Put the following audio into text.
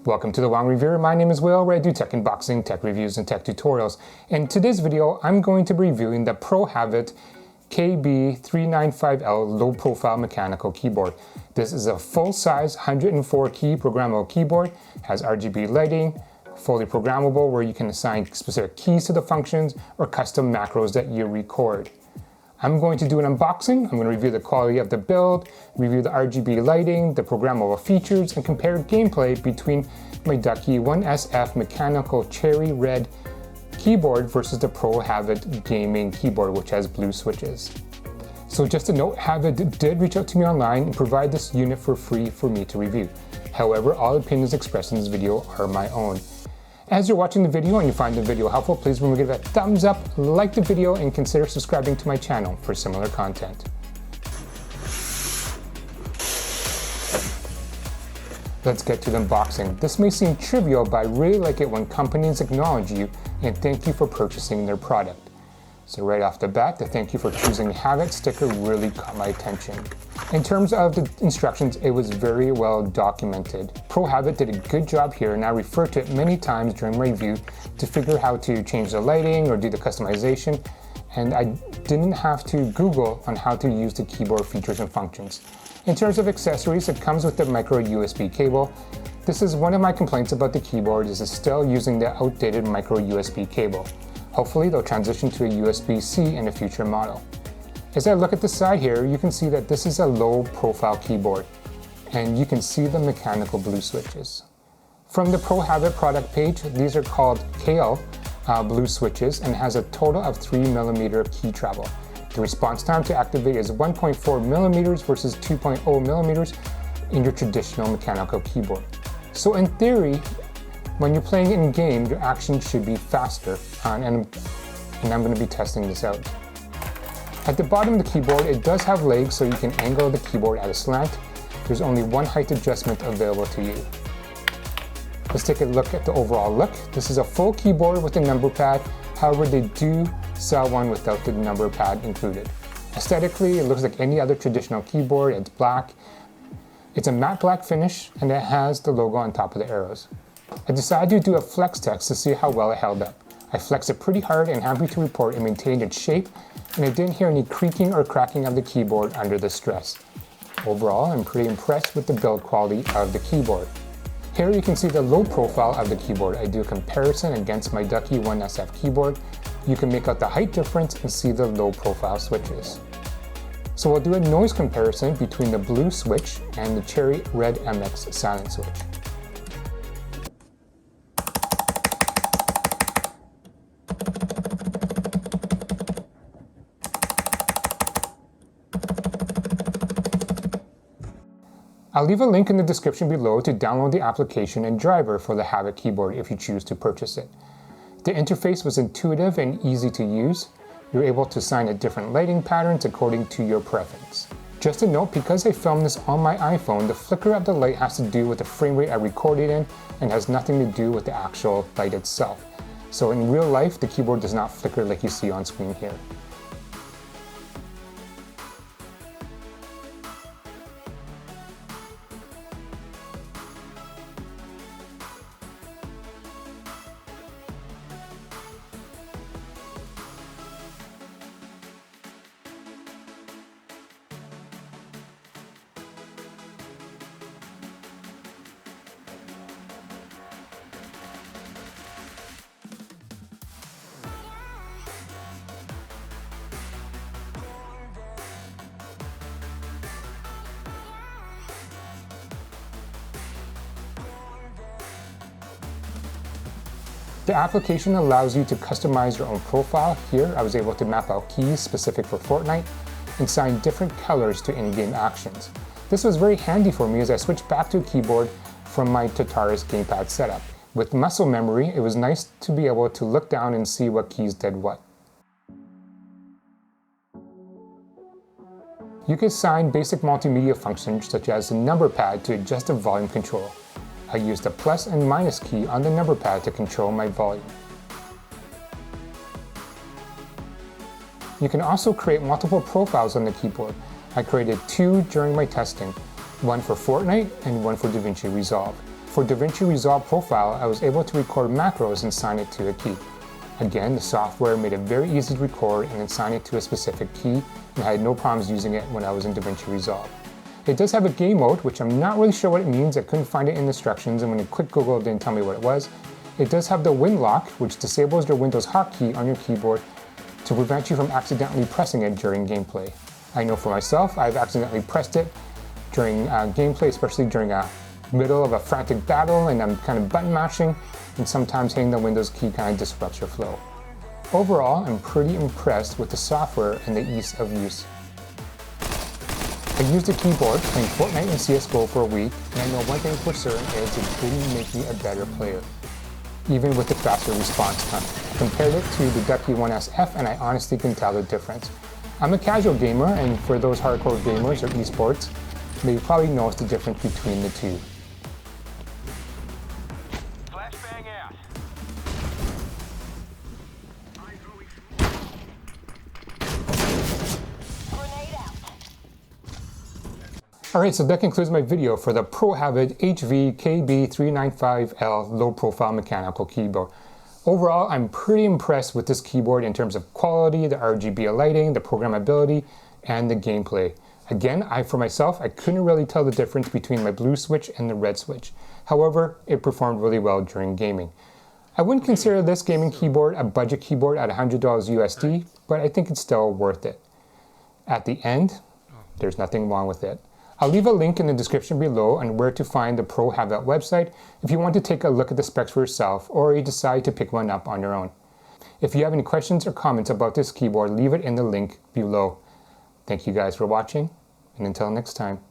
Welcome to the Wang Reviewer. My name is Will, where I do tech unboxing, tech reviews, and tech tutorials. In today's video, I'm going to be reviewing the Pro Havit KB395L low profile mechanical keyboard. This is a full-size 104 key programmable keyboard, has RGB lighting, fully programmable where you can assign specific keys to the functions or custom macros that you record. I'm going to do an unboxing. I'm going to review the quality of the build, review the RGB lighting, the programmable features, and compare gameplay between my Ducky 1SF mechanical cherry red keyboard versus the Pro Havit gaming keyboard, which has blue switches. So just a note, Havit did reach out to me online and provide this unit for free for me to review. However, all opinions expressed in this video are my own. As you're watching the video and you find the video helpful, please remember to give it a thumbs up, like the video, and consider subscribing to my channel for similar content. Let's get to the unboxing. This may seem trivial, but I really like it when companies acknowledge you and thank you for purchasing their product. So right off the bat, the thank you for choosing Havit sticker really caught my attention. In terms of the instructions, it was very well documented. Pro Havit did a good job here, and I referred to it many times during my review to figure how to change the lighting or do the customization, and I didn't have to Google on how to use the keyboard features and functions. In terms of accessories, it comes with the micro USB cable. This is one of my complaints about the keyboard, is it's still using the outdated micro USB cable. Hopefully they'll transition to a USB-C in a future model. As I look at the side here, you can see that this is a low profile keyboard, and you can see the mechanical blue switches. From the Pro Havit product page, these are called Kailh blue switches and has a total of 3mm key travel. The response time to activate is 1.4mm versus 2.0mm in your traditional mechanical keyboard. So in theory, when you're playing in game, your action should be faster, and I'm going to be testing this out. At the bottom of the keyboard, it does have legs, so you can angle the keyboard at a slant. There's only one height adjustment available to you. Let's take a look at the overall look. This is a full keyboard with a number pad, however they do sell one without the number pad included. Aesthetically, it looks like any other traditional keyboard. It's black. It's a matte black finish, and it has the logo on top of the arrows. I decided to do a flex test to see how well it held up. I flexed it pretty hard and happy to report it maintained its shape, and I didn't hear any creaking or cracking of the keyboard under the stress. Overall, I'm pretty impressed with the build quality of the keyboard. Here you can see the low profile of the keyboard. I do a comparison against my Ducky 1SF keyboard. You can make out the height difference and see the low profile switches. So we'll do a noise comparison between the blue switch and the cherry red MX silent switch. I'll leave a link in the description below to download the application and driver for the Havit keyboard if you choose to purchase it. The interface was intuitive and easy to use. You're able to assign different lighting patterns according to your preference. Just a note, because I filmed this on my iPhone, the flicker of the light has to do with the frame rate I recorded in and has nothing to do with the actual light itself. So in real life, the keyboard does not flicker like you see on screen here. The application allows you to customize your own profile. Here, I was able to map out keys specific for Fortnite and assign different colors to in-game actions. This was very handy for me as I switched back to a keyboard from my Tataris gamepad setup. With muscle memory, it was nice to be able to look down and see what keys did what. You can assign basic multimedia functions such as the number pad to adjust the volume control. I used the plus and minus key on the number pad to control my volume. You can also create multiple profiles on the keyboard. I created two during my testing, one for Fortnite and one for DaVinci Resolve. for DaVinci Resolve Profile, I was able to record macros and assign it to a key. Again, the software made it very easy to record and assign it to a specific key, and I had no problems using it when I was in DaVinci Resolve. It does have a game mode, which I'm not really sure what it means. I couldn't find it in the instructions, and when a quick Google didn't tell me what it was. It does have the Win Lock, which disables your Windows hotkey on your keyboard to prevent you from accidentally pressing it during gameplay. I know for myself, I've accidentally pressed it during gameplay, especially during a middle of a frantic battle and I'm kind of button mashing, and sometimes hitting the Windows key kind of disrupts your flow. Overall, I'm pretty impressed with the software and the ease of use. I used a keyboard playing Fortnite and CSGO for a week, and I know one thing for certain is it didn't make me a better player, even with the faster response time. I compared it to the Ducky 1SF and I honestly can tell the difference. I'm a casual gamer, and for those hardcore gamers or esports, they probably notice the difference between the two. Alright, so that concludes my video for the Pro Havit HV-KB395L low profile mechanical keyboard. Overall, I'm pretty impressed with this keyboard in terms of quality, the RGB lighting, the programmability, and the gameplay. Again, for myself, I couldn't really tell the difference between my blue switch and the red switch. However, it performed really well during gaming. I wouldn't consider this gaming keyboard a budget keyboard at $100 USD, but I think it's still worth it. At the end, there's nothing wrong with it. I'll leave a link in the description below on where to find the Pro Havit website if you want to take a look at the specs for yourself or you decide to pick one up on your own. If you have any questions or comments about this keyboard, leave it in the link below. Thank you guys for watching, and until next time.